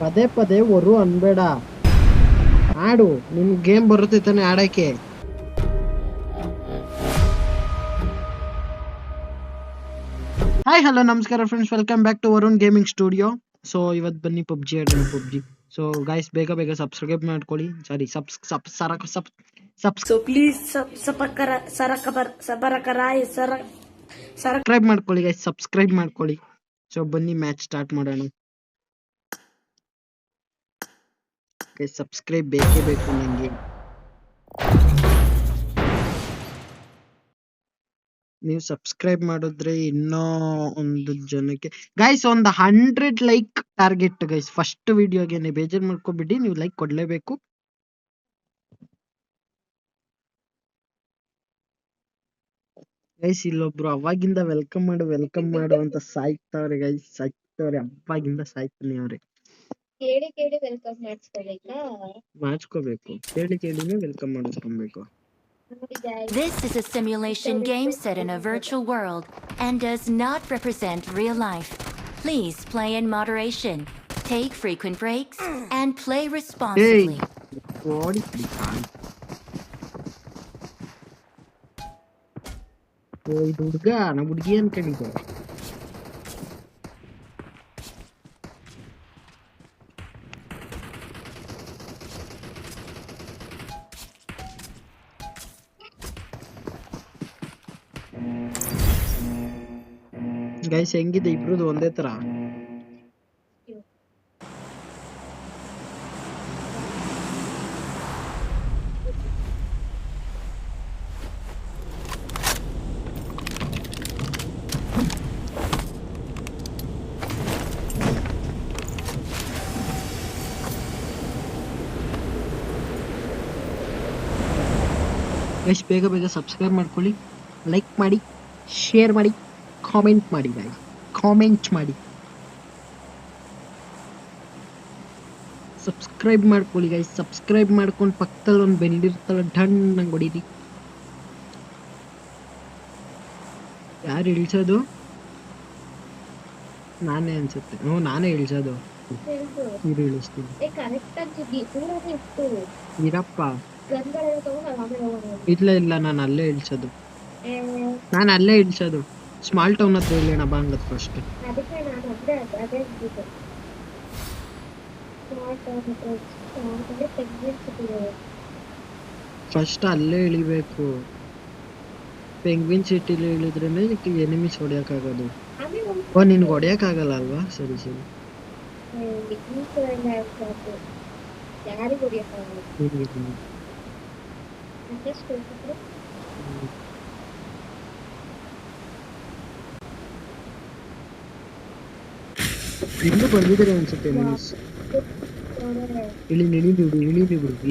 ಪದೇ ಪದೇ ಒರು ಅನ್ಬೇಡ, ಆಡು. ನಿನ್ ಗೇಮ್ ಬರುತ್ತೆ ತಾನೆ ಆಡಕ್ಕೆ. ಹಾಯ್ ಹಲೋ ನಮಸ್ಕಾರ friends, welcome back to Varun gaming studio. So ಇವತ್ತು ಬನ್ನಿ ಪಬ್ಜಿ ಆಡೋಣ. ಪಬ್ಜಿ. ಸೊ ಗೈಸ್ ಬೇಗ ಸಬ್ಸ್ಕ್ರೈಬ್ ಮಾಡ್ಕೊಳ್ಳಿ. ಸಾರಿ ಸಬ್ಸ್ಕ್ರೈಬ್ ಮಾಡ್ಕೊಳ್ಳಿ ಗೈಸ್, ಸಬ್ಸ್ಕ್ರೈಬ್ ಮಾಡ್ಕೊಳ್ಳಿ. ಸೊ ಬನ್ನಿ ಮ್ಯಾಚ್ ಸ್ಟಾರ್ಟ್ ಮಾಡೋಣ. ಗೈಸ್ ಸಬ್ಸ್ಕ್ರೈಬ್ ಬೇಕೇ ಬೇಕು ನಂಗೆ. ನೀವು ಸಬ್ಸ್ಕ್ರೈಬ್ ಮಾಡಿದ್ರೆ ಇನ್ನೂ ಒಂದು ಜನಕ್ಕೆ ಗೈಸ್ ಒಂದು 100 ಲೈಕ್ ಟಾರ್ಗೆಟ್ ಗೈಸ್. ಫಸ್ಟ್ ವಿಡಿಯೋಗೆ ನೀವು ಬೇಜಾರು ಮಾಡ್ಕೊಬಿಡಿ, ನೀವು ಲೈಕ್ ಕೊಡ್ಲೇಬೇಕು. ಗೈಸ್ ಇಲ್ಲೊಬ್ರು ಅವಾಗಿಂದ ವೆಲ್ಕಮ್ ಮಾಡು ಅಂತ ಸಾಯ್ತವ್ರೆ ಗೈಸ್, ಸಾಯ್ತವ್ರೆ. ಅವಾಗಿಂದ ಸಾಯ್ತಾನೆ ಅವ್ರೆ. ಕೇಳಿ ವೆಲ್ಕಮ್ ಮಾಡ್ಸ್ಕೋಬೇಕು, ಕೇಳಿನೇ ವೆಲ್ಕಮ್ ಮಾಡಿಸ್ಕೊಬೇಕು. This is a simulation game set in a virtual world and does not represent real life. Please play in moderation, take frequent breaks, and play responsibly. ಇದು ಹುಡುಗ ನಮ್ಮ ಹುಡುಗಿ ಅನ್ಕೊಂಡಿದ್ದೆ. ಗೈಸ್ ಹೆಂಗಿದೆ ಇಬ್ರದ್ದು ಒಂದೇ ತರ? ಗೈಸ್ ಬೇಗ ಸಬ್ಸ್ಕ್ರೈಬ್ ಮಾಡ್ಕೊಳ್ಳಿ, ಲೈಕ್ ಮಾಡಿ, ಶೇರ್ ಮಾಡಿ, ಕಾಮೆಂಟ್ ಮಾಡಿ ಗೈಸ್, ಕಾಮೆಂಟ್ ಮಾಡಿ. ಸಬ್ಸ್ಕ್ರೈಬ್ ಮಾಡ್ಕೊಳ್ಳಿ ಗೈಸ್, ಸಬ್ಸ್ಕ್ರೈಬ್ ಮಾಡ್ಕೊಂಡು ಪಕ್ಕದಲ್ಲಿ ಒಂದು ಬೆಲ್ ಇರ್ತಲ್ಲ, ಡನ್ ನಂಗೆ ಹೊಡೀರಿ. ಯಾರು ಇಳಿಸೋದು? ನಾನೇ ಅನ್ಸುತ್ತೆ. ನಾನೇ ಇಳಿಸೋದು. ಇಳಿಸ್ತೀನಿ ಇರಪ್ಪ. ಇಲ್ಲ ನಾನು ಅಲ್ಲೇ ಇಳಿಸೋದು. ಸ್ಮಾಲ್ ಟೌನ್ ಹತ್ರ ಇಲ್ಲೇಣ ಬಾಂಗದ್ ಫಸ್ಟ್. ಫಸ್ಟ್ ಅಲ್ಲೇ ಇಳಿಬೇಕು. ಪೆಂಗ್ವಿನ್ ಸಿಟಿಲಿ ಇಳಿದ್ರೇನೆ ಎನಿಮಿಸ್ ಹೊಡೆಯಕ್ಕಾಗೋದು. ನಿನ್ಗೆ ಹೊಡೆಯಕ್ಕಾಗಲ್ಲ ಅಲ್ವಾ? ಸರಿ ಇನ್ನು ಬಂದಿದ್ದಾರೆ ಅನ್ಸುತ್ತೆ ಎನಿಮೀಸ್. ಇಳಿಬಿಡು.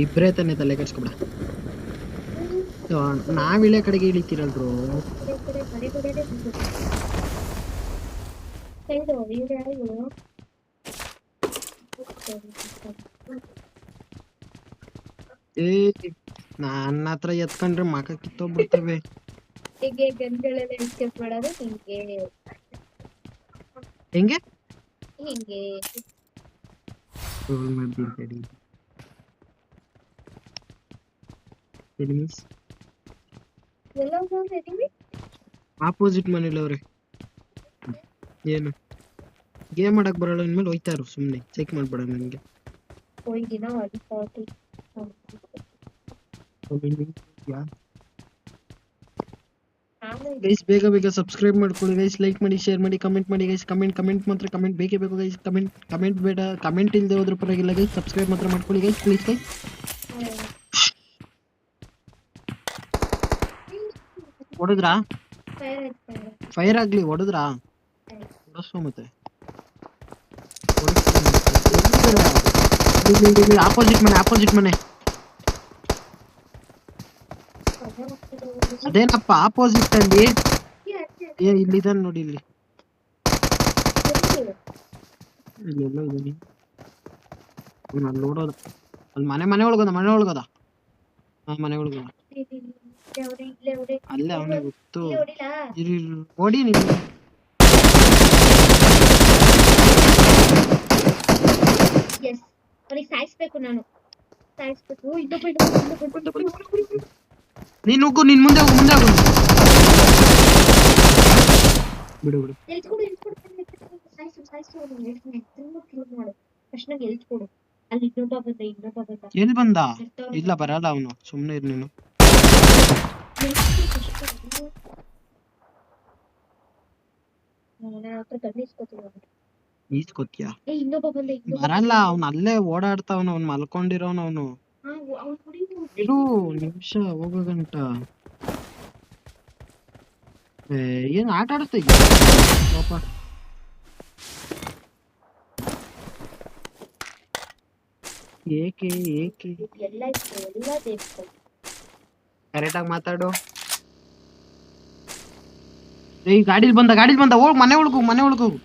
ಇಬ್ರೇ ತಾನೆ, ತಲೆ ಕೆಡ್ಸ್ಕೊಬೇಡ. ನಾವ್ ಇಳೆ ಕಡೆಗೆ ಇಳಿತೀರಲ್ರು. ನನ್ನ ಹತ್ರ ಎತ್ಕೊಂಡ್ರೆ ಮಕ ಕಿತ್ತೋಗ್ಬಿಡ್ತವೆ. ಹೆಂಗೆ ಆಪೋಸಿಟ್ ಮನೇಲವ್ರೆ. ಏನು ಗೇಮ್ ಮಾಡಕ್ ಬರಲ್ಲ ಇನ್ಮೇಲೆ ಹೋಯ್ತಾರು, ಸುಮ್ನೆ ಚೆಕ್ ಮಾಡ್ಬೇಡ ನನಗೆ. ಗೈಸ್ ಬೇಗ ಸಬ್ಸ್ಕ್ರೈಬ್ ಮಾಡ್ಕೊಳ್ಳಿ ಗೈಸ್, ಲೈಕ್ ಮಾಡಿ, ಶೇರ್ ಮಾಡಿ, ಕಮೆಂಟ್ ಮಾಡಿ ಗೈಸ್. ಕಮೆಂಟ್ ಮಾತ್ರ ಕಮೆಂಟ್ ಬೇಕೇ ಬೇಕು ಗೈಸ್. ಕಮೆಂಟ್ ಬೇಡ, ಕಮೆಂಟ್ ಇಲ್ಲದೆ ಹೋದ್ರೂ ಪರವಾಗಿಲ್ಲ ಗೈಸ್. ಸಬ್ಸ್ಕ್ರೈಬ್ ಮಾತ್ರ ಮಾಡ್ಕೊಳ್ಳಿ ಗೈಸ್, ಪ್ಲೀಸ್ ಗೈಸ್. ಹೊಡೆದ್ರಾ? ಫೈರ್ ಆಗ್ಲಿ, ಹೊಡೆದ್ರಾ? ಹೊಡೆಸೋ ಮತ್ತೆ. ಆಪೋಸಿಟ್ ಮನೆ. ಅದೇನಪ್ಪ ಆಪೋಸಿಟ್ ಅಲ್ಲಿ ಇಲ್ಲಿದ್ದಾನೆ ನೋಡಿ. ಇಲ್ಲೆಲ್ಲ ಇದ್ದೀನಿ. ಅಲ್ಲಿ ನೋಡೋದು, ಅಲ್ಲಿ ಮನೆ ಒಳಗೋದ. ಮನೆ ಒಳಗೋದ. ಅಲ್ಲೇ ಅವನೇ ಗೊತ್ತು. ಓಡಿ ನೀನು. ಅವ್ನಿಗೆ ಸಾಯಿಸ್ಬೇಕು ನಾನು ಸಾಯಿಸ್ಬೇಕು ನೀನ್ ನುಗ್ಗು, ನೀನ್ ಮುಂದೆ ಹೋಗು, ಮುಂದೆ ಹೋಗು. ಬಿಡು ಬಿಡು. ಸಾಯಿಸು ಮಾಡು ಫಸ್ಟ್ ನಂಗೆ ಕೊಡು. ಅಲ್ಲಿ ಇನ್ನೊಬ್ಬ ಬಂದ ಎಲ್ಲಿ ಬಂದ? ಇಲ್ಲ ಬರಲ್ಲ ಅವನು, ಸುಮ್ನೆ ಇರ್ ನೀನು. ಈಸ್ಕೊತ್ಯಾ? ಇನ್ನೊಬ್ಬ ಬಂದ ಬರಲ್ಲ, ಅವ್ನು ಅಲ್ಲೇ ಓಡಾಡ್ತಾವನು, ಅವ್ನು ಮಲ್ಕೊಂಡಿರೋನು ಅವನು. ಇರು ನಿಮಿಷ ಹೋಗೋ ಗಂಟ. ಏನ್ ಆಟ ಆಡಿಸ್ತಾ ಇದ್ಯಾ ಪಾಪ? ಏಕೆ ಏಕೆ ಕರೆಕ್ಟಾಗಿ ಮಾತಾಡು. ಏಯ್ ಗಾಡಿಲ್ ಬಂದ ಹೋಗ್, ಮನೆ ಒಳಗೋಗು, ಮನೆ ಒಳಗೋಗು.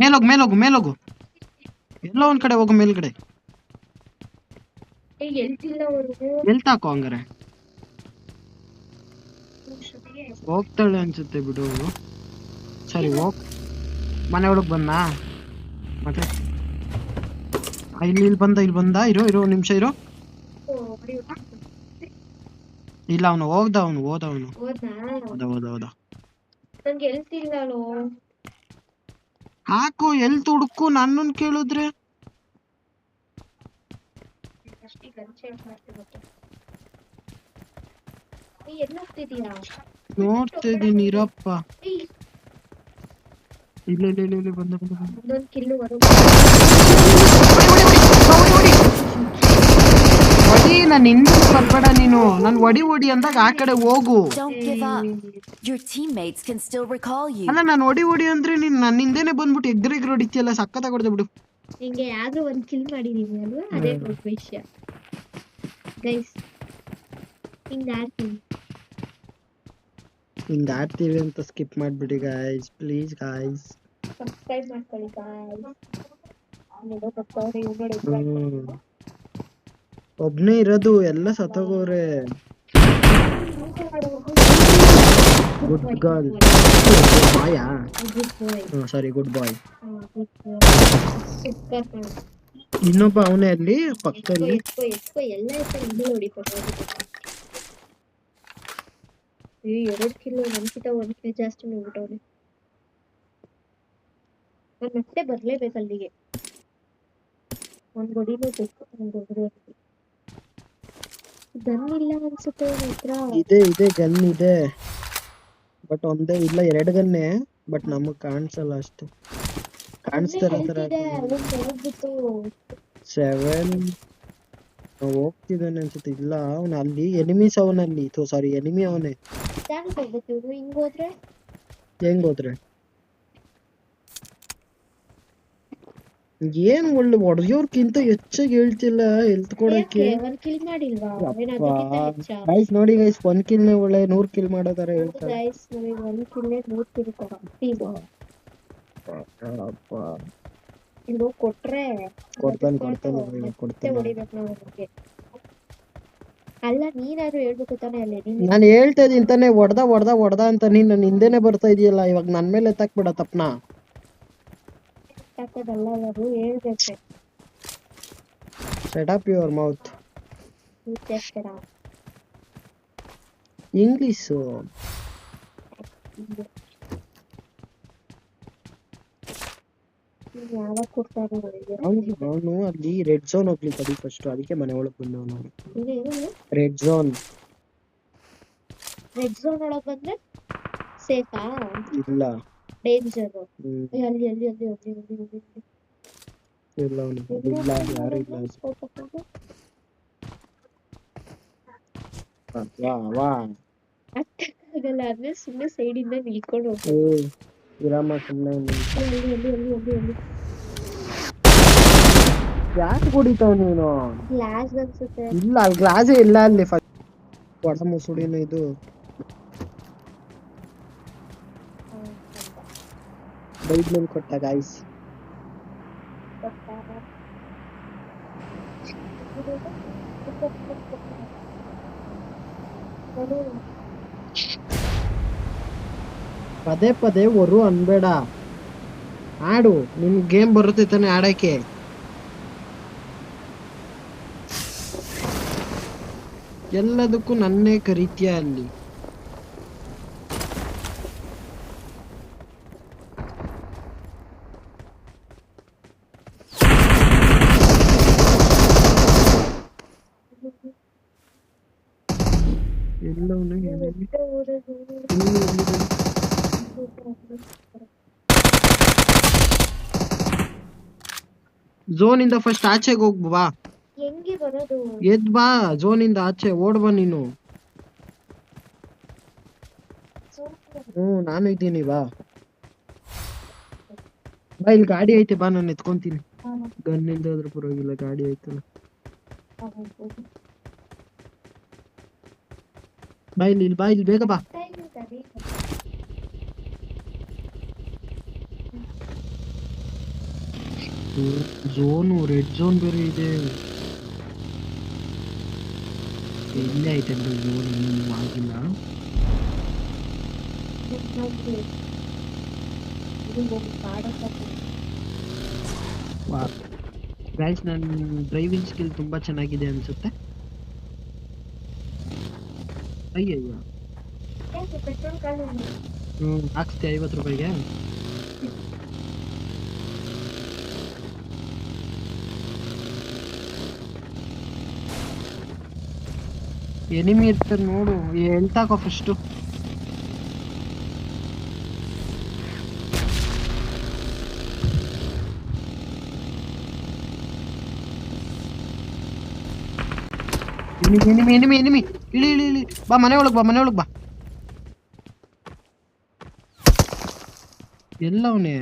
ಮೇಲೋಗು ಎಲ್ಲೋ ಒಂದ್ ಕಡೆ ಹೋಗು, ಮೇಲ್ಗಡೆ. ಎಲ್ತ್ ಹಾಕೋ ಹಂಗಾರೆ. ಹೋಗ್ತಾಳೆ ಅನ್ಸುತ್ತೆ ಬಿಡು. ಸರಿ ಹೋಗ್. ಮನೆ ಒಳಗ್ ಬಂದ ಮತ್ತೆ ಇಲ್ಲಿ ಬಂದ. ಇರೋ ನಿಮಿಷ ಇರೋ. ಇಲ್ಲ ಅವನು ಹೋದವನು. ಹೋದ. ನಂಗೆ ಹೇಳ್ತಿಲ್ಲೋ. ಹಾಕು ಎಲ್ತ್ ಹುಡುಕು, ನನ್ನನ್ ಕೇಳಿದ್ರೆ. ನೋಡ್ತಿದ್ದೀನಿ ಇರಪ್ಪ. ಇಲ್ಲ ಬಂದ. ಹೊಡಿ, ನಾನು ಹಿಂದೆ ಬರ್ಬೇಡ ನೀನು. ನನ್ ಹೊಡಿ ಅಂದಾಗ ಆ ಕಡೆ ಹೋಗು. Don't give up. Your teammates can still recall you. ಅಲ್ಲ ನಾನು ಹೊಡಿ ಅಂದ್ರೆ ನೀನ್ ನನ್ನ ಹಿಂದೆನೆ ಬಂದ್ಬಿಟ್ಟು ಎಗ್ರೆಗ್ರ ಹೊಡಿತಿಯಲ್ಲ, ಸಕ್ಕತ್ತಾಗಿ ಹೊಡೆದ ಬಿಡು. ನಿಂಗೆ ಯಾವ್ದೋ ಒಂದ್ ಕಿಲ್ ಮಾಡಿದೀನಿ ಅಲ್ವಾ, ಅದೇ ದೊಡ್ಡ ವಿಷಯ ಗೈಸ್. ಹಿಂಗ ಆಡ್ತೀವಿ ಅಂತ ಸ್ಕಿಪ್ ಮಾಡ್ಬಿಡಿ ಗಾಯ್ಸ್, ಪ್ಲೀಸ್ ಗಾಯ್ಸ್. ಸಬ್ಸ್ಕ್ರೈಬ್ ಮಾಡ್ಕೊಳ್ಳಿ ಗಾಯ್ಸ್. ಒಬ್ನೇ ಇರೋದು, ಎಲ್ಲ ಸತ್ತೋಗೋರೆ. ಗುಡ್ ಗರ್ಲ್, ಬಾಯಾ? Sorry, good boy. ಇನ್ನೊಬ್ಬ ಅವನೇ ಅಲ್ಲಿ ಪಕ್ಕದಲ್ಲಿ. ಎಲ್ಲ ಎರಡು ಕಿಲೋ ನನ್ಕಿಂತ ಒಂದ್ ಕಿಲೋ ಜಾಸ್ತಿ ನೋಡ್ಬಿಟ್ಟವ್ರೆ. ನಾನು ಮತ್ತೆ ಬರ್ಲೇಬೇಕು ಅಲ್ಲಿಗೆ. ಒಂದ್ ಗೊಡಿನೂ ಬೇಕು. ಗನ್ ಇಲ್ಲ ಅನ್ಸುತ್ತೆ ಹತ್ರ. ಇದೆ ಗನ್ ಇದೆ, ಬಟ್ ಒಂದೇ ಇಲ್ಲ, ಎರಡು ಗನ್ನೇ, ಬಟ್ ನಮಗ್ ಕಾಣಿಸಲ್ಲ ಅಷ್ಟು. ಕಾಣಿಸ್ತಾರ ಹೋಗ್ಬಿಟ್ಟು 7 ಹೋಗ್ತಿದ್ದಾನೆ ಅನ್ಸುತ್ತೆ. ಇಲ್ಲ ಅವನ ಅಲ್ಲಿ ಎನಿಮೀಸ್ ಅವನಲ್ಲಿ, ಸಾರಿ ಎನಿಮಿ ಅವನೇ. ಹೆಂಗ್ ಹೋದ್ರೆ ಏನ್ ಒಳ್ಳೆ ಹೊಡೆಯೋರ್ಕಿಂತ ಹೆಚ್ಚಾಗಿ ಹೇಳ್ತಿಲ್ಲ ಹೆಲ್ತ್ ಕೊಡಕ್ಕೆ. ಗೈಸ್ ನೋಡಿ ಗೈಸ್, 1 ಕಿಲ್ ಒಳ್ಳೆ 100 ಕಿಲ್ ಮಾಡೋ ತರ ಹೇಳ್ತಾರೆ. ಕೊಡ್ತಾನೆ. ಅಲ್ಲ ನೀನಾದ್ರೂ ಹೇಳ್ಬೇಕು ತಾನೆ. ಅಲ್ಲೇ ನಾನು ಹೇಳ್ತಾ ಇದೀನಿ ತಾನೆ, ಹೊಡ್ದ ಅಂತ. ನೀನ್ ನನ್ನ ಹಿಂದೆನೆ ಬರ್ತಾ ಇದೀಯಲ್ಲ, ಇವಾಗ ನನ್ ಮೇಲೆ ಎತ್ತಾಕ್ಬಿಡ ತಪ್ಪನ. ಹೇಳ್ಬೇಕು. Shut up your mouth. English ಅವನು ಅಲ್ಲಿ ರೆಡ್ ಝೋನ್ ಹೋಗ್ಲಿಕ್ಕೆ ಅದಿ ಫಸ್ಟ್, ಅದಕ್ಕೆ ಮನೆ ಒಳಗ್ ಬಂದವನು. ರೆಡ್ ಝೋನ್ ಒಳಗ್ ಬಂದ್ರೆ ಸೇಫಾ? ಇಲ್ಲ, ಡೇಂಜರ್. ಅಲ್ಲಿ ಇಲ್ಲ ಇಲ್ಲ, ಯಾರು ಇಲ್ಲ. ಆಗಲ್ಲ ಅಂದ್ರೆ ಸುಮ್ಮನೆ ಸೈಡ್ ಇಂದ ನಿಲ್ಕೊಂಡು ಹೋಗ್ಬೇಕು. ವಿರಾಮ ಸುಮ್ಮನೆ ಯಾಕೆ ಕುಡಿತಾವ ನೀನು? ಗ್ಲಾಸ್ ಅನ್ಸುತ್ತೆ. ಇಲ್ಲ, ಅಲ್ಲಿ ಗ್ಲಾಸೇ ಇಲ್ಲ. ಅಲ್ಲಿ ಹೊಸ ಮುಸುಡಿನ ಇದು. ಬೈಕ್ ಮೇಲೆ ಕೊಟ್ಟ ಗಾಯ್ಸ್. ಪದೇ ಹೊರು ಅನ್ಬೇಡ. ಆಡು, ನಿನ್ ಗೇಮ್ ಬರುತ್ತೆ ತಾನೆ ಆಡಕ್ಕೆ. ಎಲ್ಲದಕ್ಕೂ ನನ್ನೇ ಕರೀತೀಯ ಅಲ್ಲಿ. ಎಲ್ಲವನ್ನ ಝೋನ್ ಇಂದ ಫಸ್ಟ್ ಆಚೆಗೆ ಹೋಗ್ಬಾ. ಹೆಂಗೆ ಬರೋದು? ಎದ್ ಬಾ, ಝೋನ್ ಇಂದ ಆಚೆ ಓಡ್ಬಾ ನೀನು. ನಾನು ಇದ್ದೀನಿ, ಬಾ ಬಾ. ಇಲ್ಲಿ ಗಾಡಿ ಐತೆ, ಬಾ ನಾನು ಎತ್ಕೊಂತೀನಿ. ಗನ್ ಇಲ್ದ ಆದ್ರೂ ಪರವಾಗಿಲ್ಲ, ಗಾಡಿ ಐತಲ್ಲ. ಬಾ ಇಲ್ಲಿ, ಬಾ ಇಲ್ಲಿ, ಬೇಗ ಬಾ. ಝೋನು, ರೆಡ್ ಝೋನ್ ಬೇರೆ ಇದೆ. ಇಲ್ಲೇ ಐತೆ ಝೋನ್, ಇನ್ನೂ ಆಗಿಲ್ಲ. ಗೈಸ್, ನನ್ನ ಡ್ರೈವಿಂಗ್ ಸ್ಕಿಲ್ ತುಂಬಾ ಚೆನ್ನಾಗಿದೆ ಅನ್ಸುತ್ತೆ. ಅಯ್ಯಯ್ಯ, ಹಾಕ್ಸ್ತೀಯ 50 ರೂಪಾಯಿಗೆ? ಎನಿಮಿ ಇರ್ತಾರೆ ನೋಡು, ಹೇಳ್ತಾಕೋ ಫಸ್ಟು. ಎನಿಮಿ ಇಳಿ ಇಳಿ ಇಳಿ, ಬಾ ಮನೆ ಒಳಗ್, ಬಾ ಮನೆ ಒಳಗ್, ಬಾ. ಎಲ್ಲವನೇ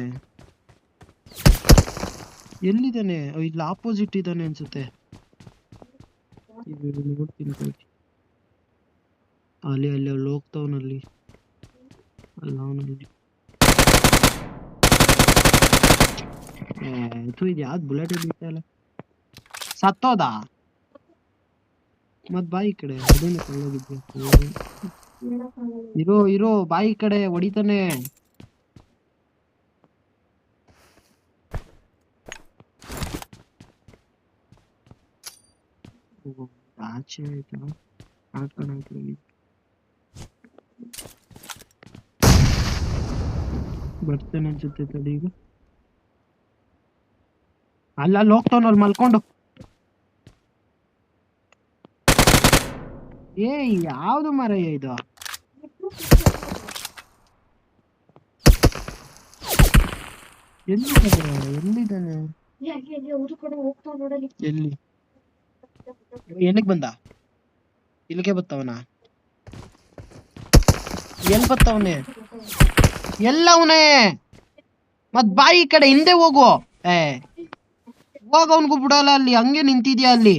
ಎಲ್ಲಿದ್ದಾನೆ? ಇಲ್ಲಿ ಆಪೋಸಿಟ್ ಇದ್ದಾನೆ ಅನ್ಸುತ್ತೆ. ನೋಡ್ತೀನಿ, ಅಲ್ಲಿ ಅಲ್ಲಿ ಹೋಗ್ತಾವನಲ್ಲಿ, ಅಲ್ಲ ಅವನಲ್ಲಿ. ಇದು ಯಾವ್ದು ಬುಲೆಟ್ ಬಿಟ್ಟಲ್ಲ, ಸತ್ತೋದ. ಮತ್ ಬಾಯಿ ಕಡೆ ಅದೇನು ಕಳ್ಳೋಗಿದ್ದೆ. ಇರೋ ಬಾಯಿ ಕಡೆ ಹೊಡಿತಾನೆ. ಆಚೆ ಆಯ್ತಾ? ಆ ಕಡೆ ಬರ್ತೇನೆ ಅನ್ಸುತ್ತೆ ತಡಿ. ಈಗ ಅಲ್ಲಿ ಹೋಗ್ತಾವನಲ್ಲಿ ಮಲ್ಕೊಂಡು. ಯಾವ್ದು ಮರಯ್ಯ ಇದು? ಎಲ್ಲಿದ್ದಾನೆ? ಎಲ್ಲಿ? ಏನಕ್ಕೆ ಬಂದ? ಇಲ್ಲಿಗೆ ಬತ್ತವನ? ಎಲ್ಲಿ ಬತ್ತವನೆ? ಎಲ್ಲವನೇ? ಮತ್ ಬಾಯಿ ಕಡೆ ಹಿಂದೆ ಹೋಗು. ಹೋಗ, ಅವನ್ಗೂ ಬಿಡಲ್ಲ. ಅಲ್ಲಿ ಹಂಗೆ ನಿಂತಿದ್ಯಾ ಅಲ್ಲಿ.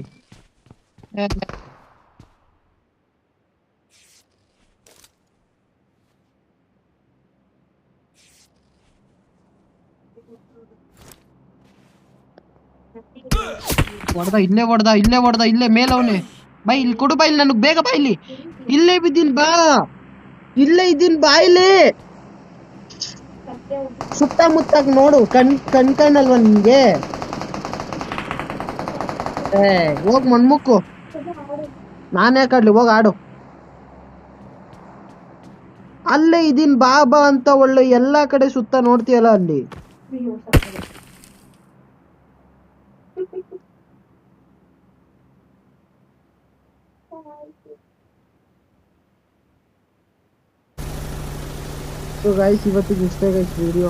ಇಲ್ಲೇ ಮೇಲವನೇ. ಬಾ ಇಲ್ಲಿ, ಕೊಡು ಬಾ ಇಲ್ಲಿ, ನನಗ್ ಬೇಗ ಬಾ ಇಲ್ಲಿ. ಇಲ್ಲೇ ಬಿದ್ದೀನ್, ಬಾ. ಇಲ್ಲೇ ಇದ್ದೀನ್, ಬಾ ಇಲ್ಲಿ. ಸುತ್ತಮುತ್ತಾಗ ನೋಡು, ಕಣ್ಕಂಡಲ್ವ ನಿನ್ಗೆ? ಹೋಗ್ ಮಣ್ಮುಕ್ಕು. ನಾನೇ ಕಡ್ಲಿ, ಹೋಗ್ ಆಡು. ಅಲ್ಲೇ ಇದೀನ್, ಬಾ ಬಾ ಅಂತ ಒಳ್ಳೆ ಎಲ್ಲಾ ಕಡೆ ಸುತ್ತ ನೋಡ್ತೀಯಲ್ಲ ಅಲ್ಲಿ. So guys, ಇವತ್ತಿಗೆ ಇಷ್ಟೇ ಗೈಸ್ ವಿಡಿಯೋ.